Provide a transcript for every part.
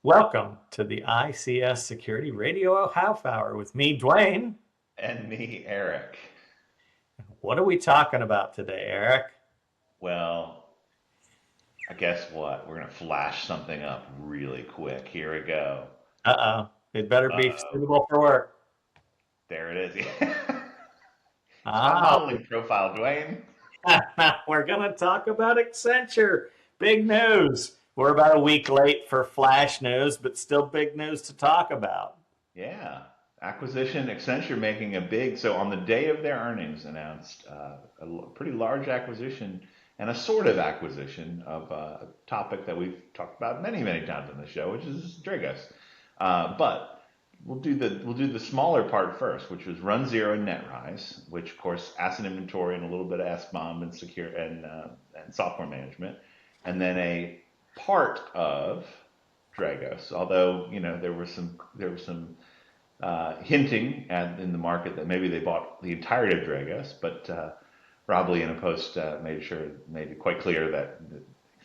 Welcome to the ICS Security Radio Half Hour with me, Dwayne. And me, Eric. What are we talking about today, Eric? Well, I guess what? We're going to flash something up really quick. Here we go. Uh-oh. It better be Uh-oh. suitable for work. There it is. It's my Ah, modeling profile, Dwayne. we're going to talk about Accenture. Big news. We're about a week late for flash news, but still big news to talk about. Yeah. Acquisition, Accenture making a big, so on the day of their earnings announced pretty large acquisition and a sort of acquisition of a topic that we've talked about many, many times on the show, which is Dragos. But we'll do the smaller part first, which was Run Zero and NetRise, which of course asset inventory and a little bit of SBOM and secure and software management, and then a part of Dragos. Although there was some hinting in the market that maybe they bought the entirety of Dragos, but Rob Lee in a post made it quite clear that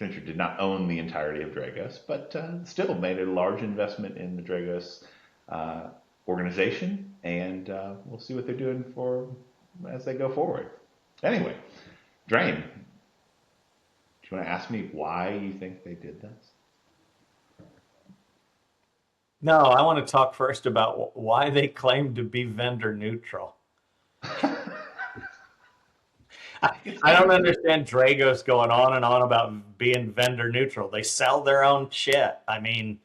Accenture did not own the entirety of Dragos, but still made a large investment in the Dragos uh, organization, and we'll see what they're doing for as they go forward. Anyway, Drain, do you want to ask me why you think they did this? No, I want to talk first about why they claim to be vendor neutral. I, It's I don't easy. understand Dragos going on and on about being vendor neutral. They sell their own shit. I mean,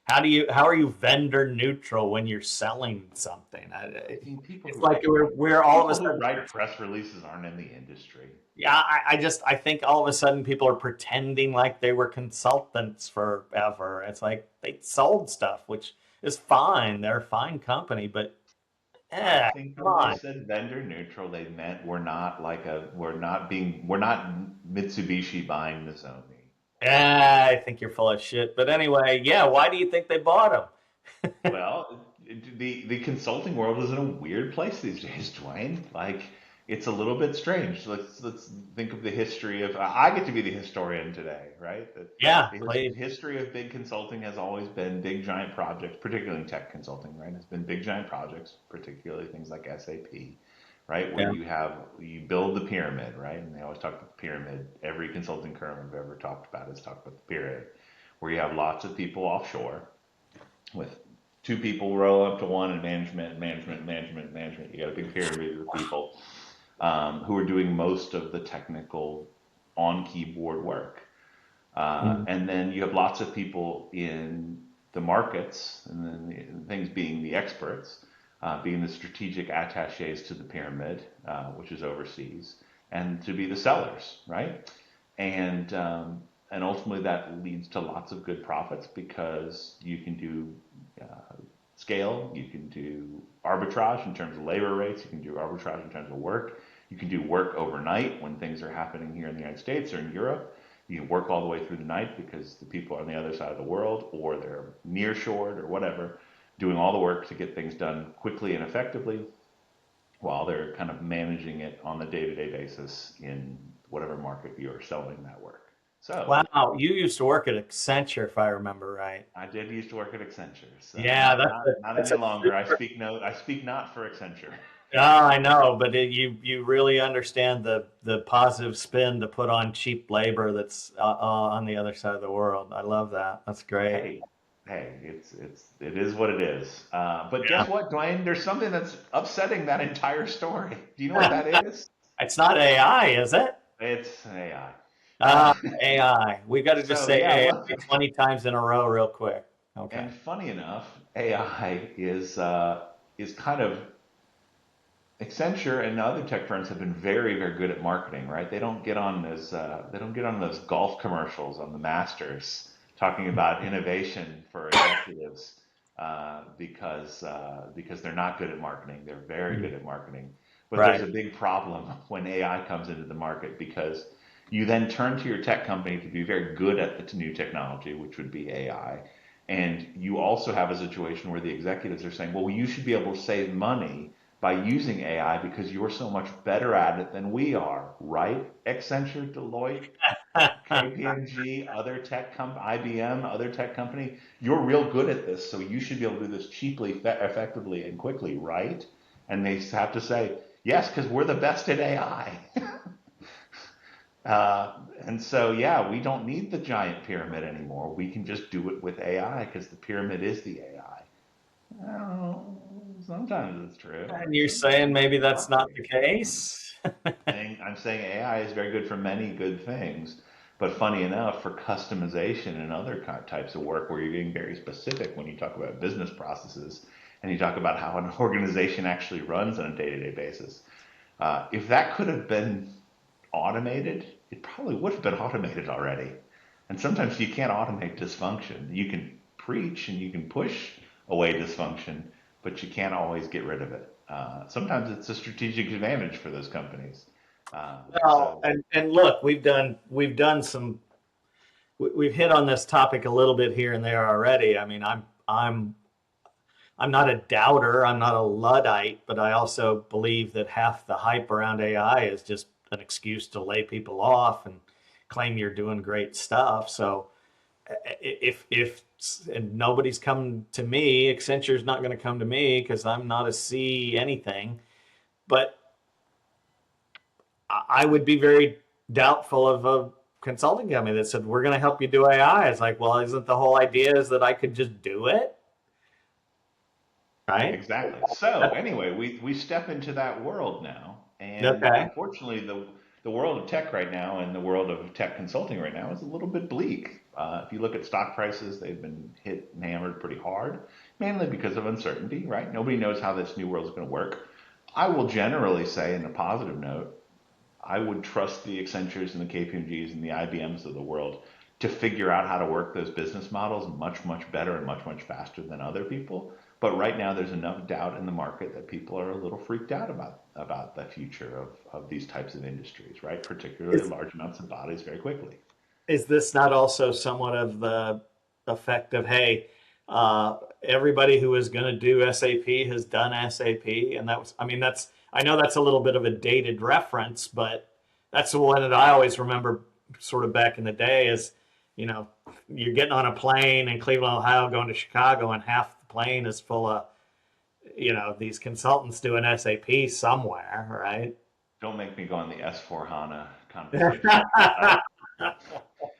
how are you vendor neutral when you're selling something? I mean, people It's who like write we're all of a people who sudden, write press releases aren't in the industry. yeah. I think all of a sudden people are pretending like they were consultants forever. It's like they sold stuff, which is fine. They're a fine company, but I eh, think come when they on. said vendor neutral, they meant we're not Mitsubishi buying the Sony. I think you're full of shit. But anyway, yeah. Why do you think they bought them? Well, the consulting world is in a weird place these days, Dwayne. Like it's a little bit strange. Let's think of the history of. I get to be the historian today, right? Yeah, The please. history of big consulting has always been big giant projects, particularly in tech consulting, right? It's been big giant projects, particularly things like SAP, right? Where Yeah. you build the pyramid, right? And they always talk about the pyramid. Every consulting firm I've ever talked about has talked about the pyramid, where you have lots of people offshore with two people roll up to one in management. You got a big pyramid of people who are doing most of the technical on keyboard work. Mm. And then you have lots of people in the markets, and then things being the experts, being the strategic attaches to the pyramid, which is overseas, and to be the sellers, right? And and ultimately that leads to lots of good profits because you can do scale, you can do arbitrage in terms of labor rates, you can do arbitrage in terms of work, you can do work overnight when things are happening here in the United States or in Europe. You can work all the way through the night because the people are on the other side of the world or they're near shored or whatever, doing all the work to get things done quickly and effectively while they're kind of managing it on the day-to-day basis in whatever market you're selling that work. So Wow, you used to work at Accenture, if I remember right. I did used to work at Accenture, so Yeah, not that's not a not that's any a longer. I super. speak no. I speak not for Accenture. Oh, I know, but you really understand the positive spin to put on cheap labor that's on the other side of the world. I love that. That's great. Hey, hey, it is what it is. But Yeah. guess what, Dwayne? There's something that's upsetting that entire story. Do you know what that is? It's not AI, is it? It's AI. Uh, AI. We got to just So say yeah, AI 20 times in a row, real quick. Okay. and funny enough, AI is kind of Accenture and other tech firms have been very, very good at marketing, right? They don't get on those golf commercials on the Masters talking about innovation for executives because they're not good at marketing. They're very good at marketing, but there's Right. a big problem when AI comes into the market because you then turn to your tech company to be very good at the new technology, which would be AI, and you also have a situation where the executives are saying, "Well, you should be able to save money." by using AI because you're so much better at it than we are, right? Accenture, Deloitte, KPMG, other IBM, other tech company, you're real good at this, so you should be able to do this cheaply, effectively, and quickly, right? And they have to say, yes, because we're the best at AI. And so, yeah, we don't need the giant pyramid anymore. We can just do it with AI because the pyramid is the AI. Well, sometimes it's true. And you're Sometimes saying maybe it's that's not the not the case. case? I'm saying AI is very good for many good things, but funny enough, for customization and other types of work where you're getting very specific when you talk about business processes and you talk about how an organization actually runs on a day-to-day basis, if that could have been automated, it probably would have been automated already. And sometimes you can't automate dysfunction. You can preach and you can push away dysfunction, but you can't always get rid of it. Sometimes it's a strategic advantage for those companies. Uh, Well, so and look, we've done some we've hit on this topic a little bit here and there already. I mean, I'm not a doubter, I'm not a luddite, but I also believe that half the hype around AI is just an excuse to lay people off and claim you're doing great stuff. So if and nobody's come to me, Accenture's not going to come to me because I'm not a C anything. But I would be very doubtful of a consulting company that said we're going to help you do AI. It's like, well, isn't the whole idea is that I could just do it, right? exactly. So anyway, we step into that world now, and Okay. unfortunately, the world of tech right now and the world of tech consulting right now is a little bit bleak. If you look at stock prices, they've been hit and hammered pretty hard, mainly because of uncertainty. Right? Nobody knows how this new world is going to work. I will generally say, in a positive note, I would trust the Accentures and the KPMGs and the IBMs of the world to figure out how to work those business models much, much better and much, much faster than other people. But right now, there's enough doubt in the market that people are a little freaked out about the future of these types of industries, right? Particularly Is large amounts of bodies very quickly. is this not also somewhat of the effect of, hey, everybody who is going to do SAP has done SAP, and that was, I mean, that's, I know that's a little bit of a dated reference, but that's the one that I always remember, sort of back in the day. Is, you know, you're getting on a plane in Cleveland, Ohio, going to Chicago, and half the plane is full of, these consultants doing SAP somewhere, right? Don't make me go on the S4 HANA conversation.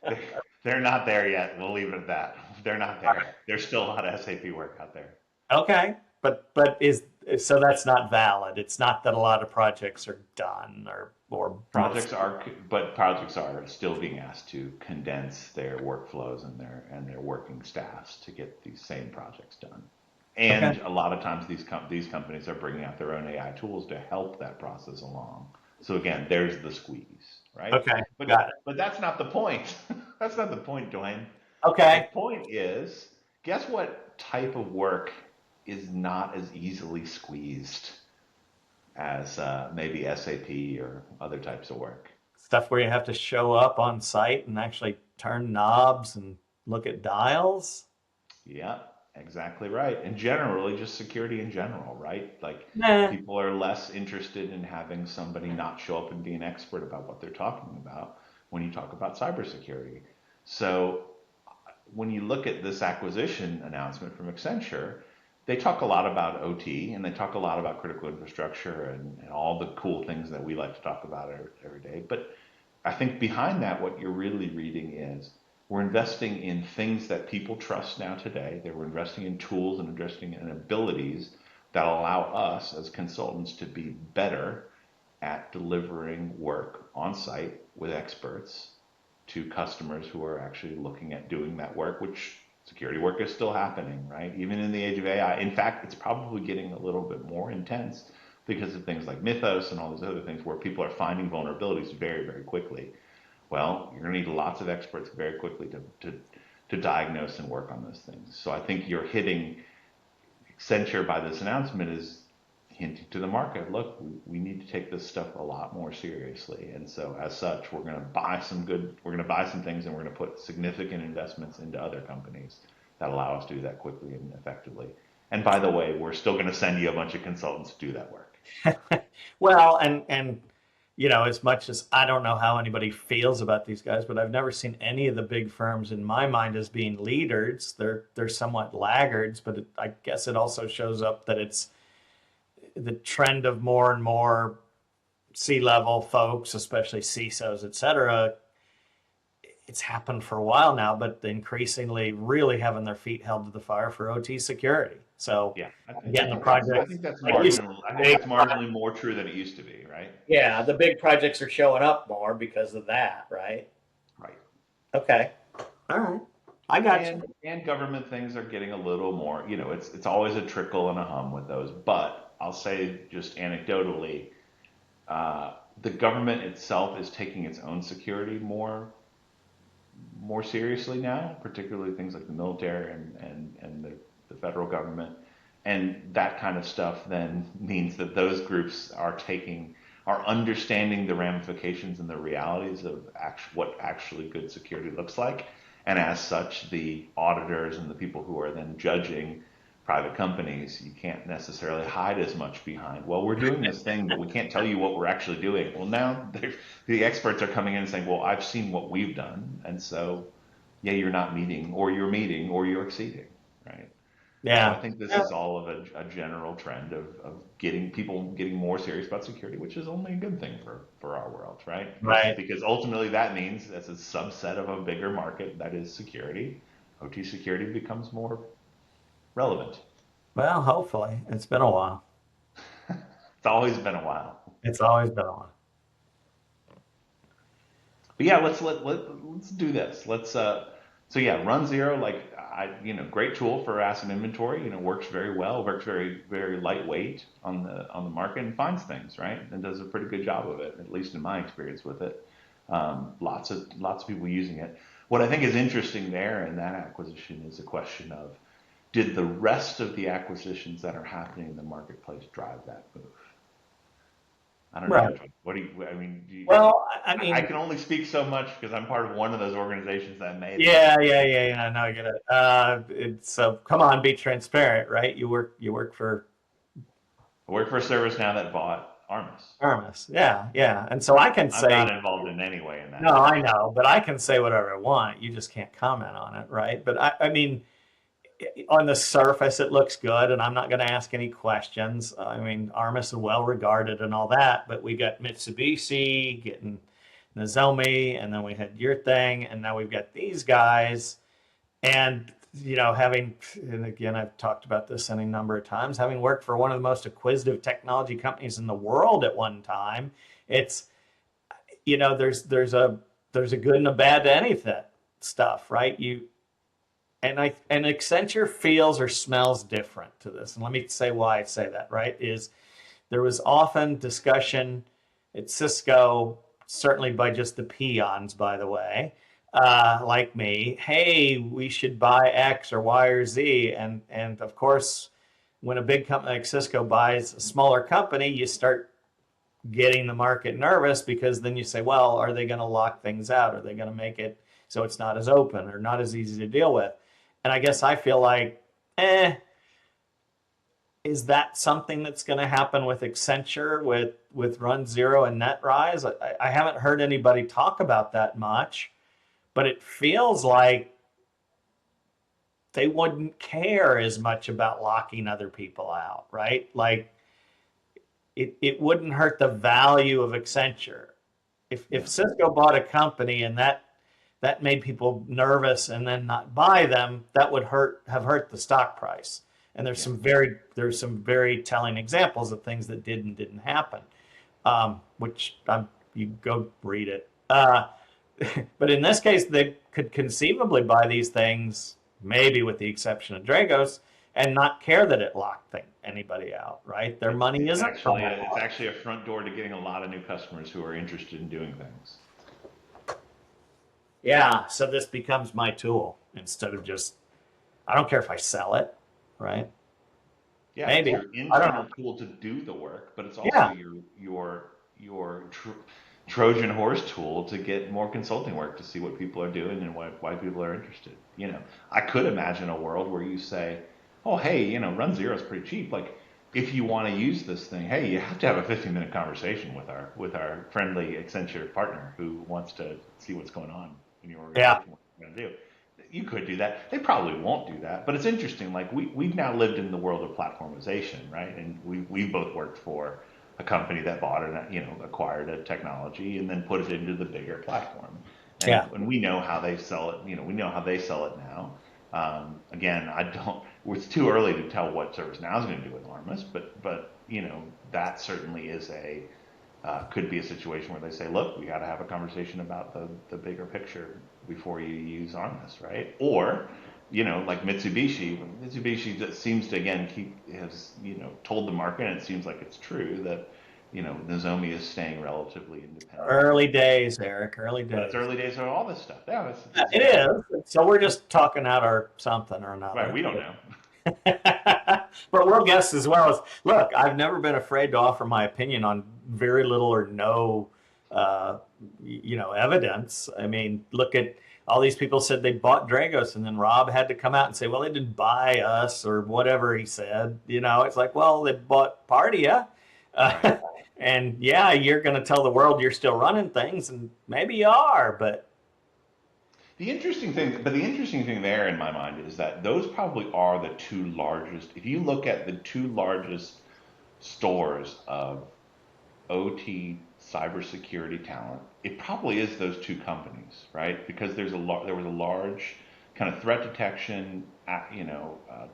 They- They're not there yet. We'll leave it at that. They're not there. There's still a lot of SAP work out there. Okay, but is so that's not valid. It's not that a lot of projects are done or most. Projects are still being asked to condense their workflows and their working staffs to get these same projects done. Okay. And a lot of times these companies are bringing out their own AI tools to help that process along. So again, there's the squeeze, right? Okay, But got it. but that's not the point. That's not the point, Dwayne. The Okay. point is, guess what type of work is not as easily squeezed as maybe SAP or other types of work. Stuff where you have to show up on site and actually turn knobs and look at dials. Yeah, exactly right. And generally, just security in general, right? Like Nah. people are less interested in having somebody not show up and be an expert about what they're talking about when you talk about cybersecurity. So when you look at this acquisition announcement from Accenture, they talk a lot about OT and they talk a lot about critical infrastructure and all the cool things that we like to talk about every day. But I think behind that, what you're really reading is we're investing in things that people trust now today. They were investing in tools and investing in abilities that allow us as consultants to be better at delivering work on site with experts to customers who are actually looking at doing that work, which security work is still happening, right? Even in the age of AI. In fact, it's probably getting a little bit more intense because of things like Mythos and all these other things where people are finding vulnerabilities very, very quickly. Well, you're going to need lots of experts very quickly to diagnose and work on those things. So I think you're hitting Accenture by this announcement is hinting to the market, look, we need to take this stuff a lot more seriously. And so as such, we're going to buy some things and we're going to put significant investments into other companies that allow us to do that quickly and effectively. And by the way, we're still going to send you a bunch of consultants to do that work. Well, and as much as I don't know how anybody feels about these guys, but I've never seen any of the big firms in my mind as being leaders. They're somewhat laggards, but I guess it also shows up that it's the trend of more and more C-level folks, especially CISOs, et cetera. It's happened for a while now, but increasingly really having their feet held to the fire for OT security. So Yeah, again, the project, I think that's like you said, marginal. I think that's marginally more true than it used to be, right? yeah, the big projects are showing up more because of that, right? Right. Okay. All right. I got you. And government things are getting a little more, it's always a trickle and a hum with those. But I'll say just anecdotally, the government itself is taking its own security more seriously now, particularly things like the military and the federal government. And that kind of stuff then means that those groups are understanding the ramifications and the realities of what actually good security looks like. And as such, the auditors and the people who are then judging private companies, you can't necessarily hide as much behind, well, we're doing this thing, but we can't tell you what we're actually doing. Well, now the experts are coming in and saying, well, I've seen what we've done. And so, yeah, you're not meeting, or you're exceeding, right? So I Yeah. think this Yeah. is all of a general trend of getting people getting more serious about security, which is only a good thing for our world, right? Right. Because ultimately that means as a subset of a bigger market that is security, OT security becomes more relevant. Well, hopefully. It's been a while. It's always been a while. It's always been a while. But yeah, let's do this. So yeah, Run Zero, like great tool for asset inventory. Works very well, works very lightweight on the market and finds things, right? And does a pretty good job of it, at least in my experience with it. Lots of people using it. What I think is interesting there in that acquisition is a question of, did the rest of the acquisitions that are happening in the marketplace drive that move? I don't know. Right. What do you? I mean, Well, I I mean, can only speak so much because I'm part of one of those organizations that made that acquisition. yeah. No, I get it. It's so come on, be transparent, right? You work for I work for a service now that bought Armis. Armis. Yeah. And so I can I'm say, not involved in any way in that no, I acquisition. know, but I can say whatever I want. You just can't comment on it, right? But I mean, on the surface, it looks good, and I'm not going to ask any questions. I mean, Armis is well regarded and all that, but we got Mitsubishi getting Nozomi, and then we had your thing, and now we've got these guys. And, and again, I've talked about this any number of times, having worked for one of the most acquisitive technology companies in the world at one time, it's, there's a good and a bad to anything stuff, right? And Accenture feels or smells different to this. And let me say why I say that, right? Is there was often discussion at Cisco, certainly by just the peons, by the way, like me, hey, we should buy X or Y or Z. And of course, when a big company like Cisco buys a smaller company, you start getting the market nervous because then you say, well, are they going to lock things out? Are they going to make it so it's not as open or not as easy to deal with? And I guess I feel like, is that something that's going to happen with Accenture, with Run Zero and NetRise? I haven't heard anybody talk about that much, but it feels like they wouldn't care as much about locking other people out, right? Like it wouldn't hurt the value of Accenture. If Yeah, Cisco bought a company and that made people nervous and then not buy them, that would have hurt the stock price. And yeah. there's some very telling examples of things that didn't happen, which you go read it. But in this case, they could conceivably buy these things, maybe with the exception of Dragos, and not care that it locked anybody out. Right? Their money isn't from that. It's actually a front door to getting a lot of new customers who are interested in doing things. Yeah. So this becomes my tool instead of just. I don't care if I sell it. Right? Yeah, it's Maybe. your I don't know. internal tool to do the work, but it's also Yeah. your Trojan horse tool to get more consulting work to see what people are doing and why people are interested. I could imagine a world where you say, oh, hey, run zero is pretty cheap. Like, if you want to use this thing, hey, you have to have a 15-minute conversation with our friendly Accenture partner who wants to see what's going on in your Yeah. organization, what you're going to do. You could do that. They probably won't do that, but it's interesting. Like, we've now lived in the world of platformization, right? And we both worked for a company that bought and acquired a technology and then put it into the bigger platform. Yeah. And we know how they sell it. We know how they sell it now. Again, I don't. It's too early to tell what ServiceNow is going to do with Armis, but that certainly is a could be a situation where they say, look, we got to have a conversation about the bigger picture before you use Armis, right? Or like Mitsubishi that seems to again has told the market, and it seems like it's true that Nozomi is staying relatively independent. Early days, Eric. Early But it's days. early days of all this stuff. Yeah, that's It exactly is. So we're just talking out our something or right. another. We don't know. But we'll guess as well as look. I've never been afraid to offer my opinion on very little or no, uh, evidence. I mean, look at all these people said they bought Dragos, and then Rob had to come out and say, "Well, they didn't buy us," or whatever he said. It's like, well, they bought part of you, Right. and yeah, you're going to tell the world you're still running things, and maybe you are, but The interesting thing there in my mind is that those probably are the two largest. If you look at the two largest stores of OT cybersecurity talent, it probably is those two companies, right? Because there was a large kind of threat detection,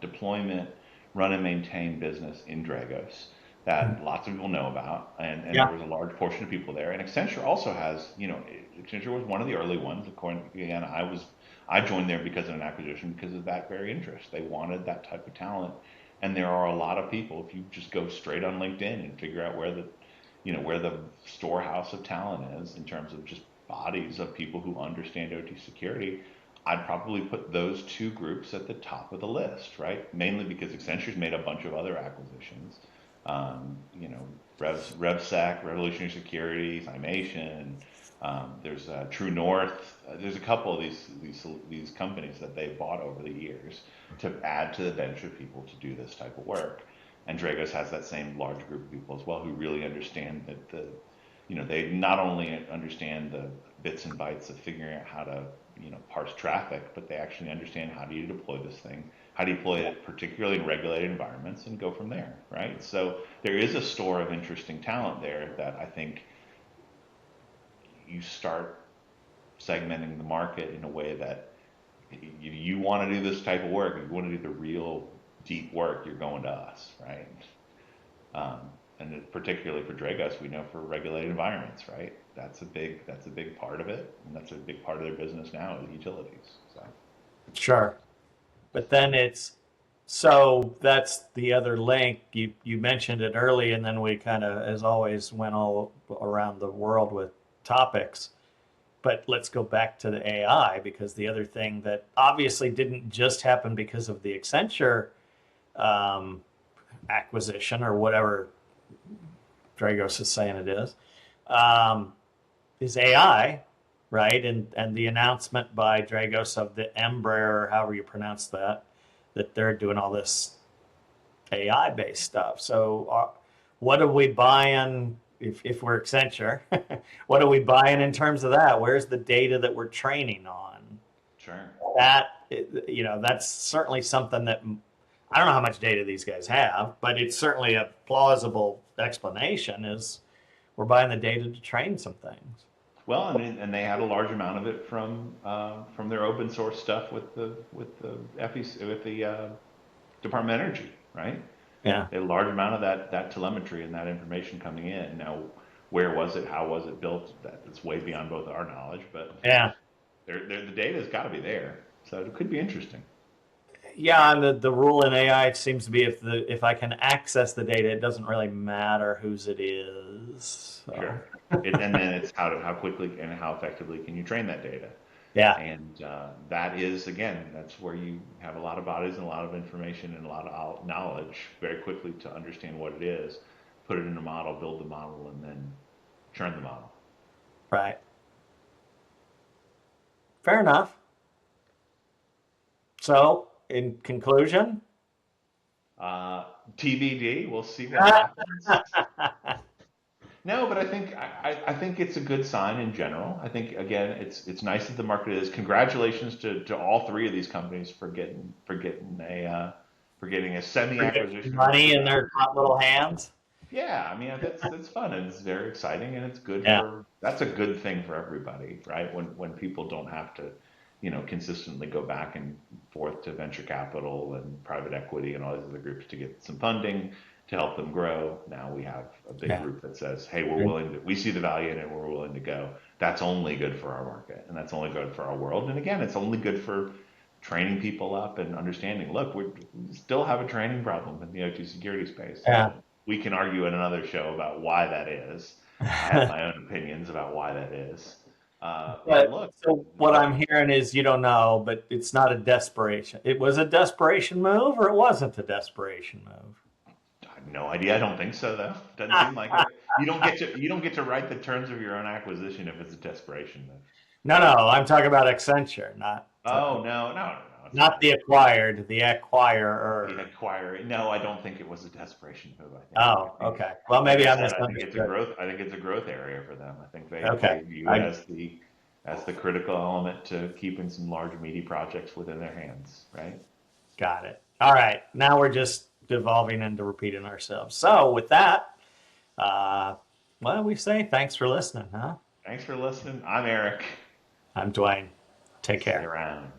deployment, run and maintain business in Dragos that lots of people know about, and there yeah, was a large portion of people there. And Accenture also has, Accenture was one of the early ones. Again, I joined there because of an acquisition because of that very interest. They wanted that type of talent, and there are a lot of people. If you just go straight on LinkedIn and figure out where the storehouse of talent is in terms of just bodies of people who understand OT security, I'd probably put those two groups at the top of the list, right? Mainly because Accenture's made a bunch of other acquisitions. You know, RevSec, Revolutionary Security, Cymation. There's True North. There's a couple of these companies that they've bought over the years to add to the bench of people to do this type of work. And Dragos has that same large group of people as well who really understand that they not only understand the bits and bytes of figuring out how to parse traffic, but they actually understand how do you deploy this thing, how do you deploy it particularly in regulated environments, and go from there, right? So there is a store of interesting talent there that I think you start segmenting the market in a way that you want to do this type of work, if you want to do the real deep work, you're going to us, right? Um, and particularly for Dragos, we know for regulated environments, right? That's a big part of it, and that's a big part of their business now is utilities. So sure. But then so that's the other link. You mentioned it early, and then we kind of, as always, went all around the world with topics. But let's go back to the AI because the other thing that obviously didn't just happen because of the Accenture um, acquisition or whatever Dragos is saying it um, is AI, right? And the announcement by Dragos of the Embraer, however you pronounce that they're doing all this AI based stuff. So, what are we buying if we're Accenture? What are we buying in terms of that? Where's the data that we're training on? sure. That that's certainly something that I don't know how much data these guys have, but it's certainly a plausible explanation. Is we're buying the data to train some things. Well, and they had a large amount of it from their open source stuff with the FEC, with the Department of Energy, right? Yeah, They had a large amount of that telemetry and that information coming in. Now, where was it? How was it built? That's way beyond both our knowledge, but yeah. the data has got to be there. So it could be interesting. Yeah, and the rule in AI seems to be if I can access the data, it doesn't really matter whose it is. So Sure. And then it's how quickly and how effectively can you train that data? yeah, And that is, again, that's where you have a lot of bodies and a lot of information and a lot of knowledge very quickly to understand what it is, put it in a model, build the model, and then churn the model. right. Fair enough. So in conclusion, Uh, TBD. We'll see what happens. No, but I think it's a good sign in general. I think again, it's nice that the market is. Congratulations to all three of these companies for getting a semi For getting acquisition money through in their hot little acquisition. hands. Yeah, I mean that's fun and it's very exciting and it's good Yeah. for that's a good thing for everybody, right? When people don't have to, consistently go back and forth to venture capital and private equity and all these other groups to get some funding to help them grow. Now we have a big Yeah. group that says, "Hey, we see the value in it, we're willing to go." That's only good for our market and that's only good for our world. And again, it's only good for training people up and understanding. Look, we still have a training problem in the OT security space, and Yeah. we can argue in another show about why that is. I have my own opinions about why that is. But But look, so what I'm hearing is you don't know, but it's not a desperation. It was a desperation move, or it wasn't a desperation move. I have no idea. I don't think so, though. Doesn't seem like it. You don't get to write the terms of your own acquisition if it's a desperation move. No, no, I'm talking about Accenture, Oh no, no, no, no. It's not not. the acquired, the The acquirer. acquirer. No, I don't think it was a desperation move. Oh, okay. Well, Like maybe I I said, I think it's a misunderstood. growth. I think it's a growth area for them. I think Okay, they view it I as the critical element to keeping some large meaty projects within their hands, right? got it. All right, now we're just devolving into repeating ourselves. So with that, uh, well, we say thanks for listening, huh? Thanks for listening. I'm Eric. I'm Dwayne. Take See you care. around.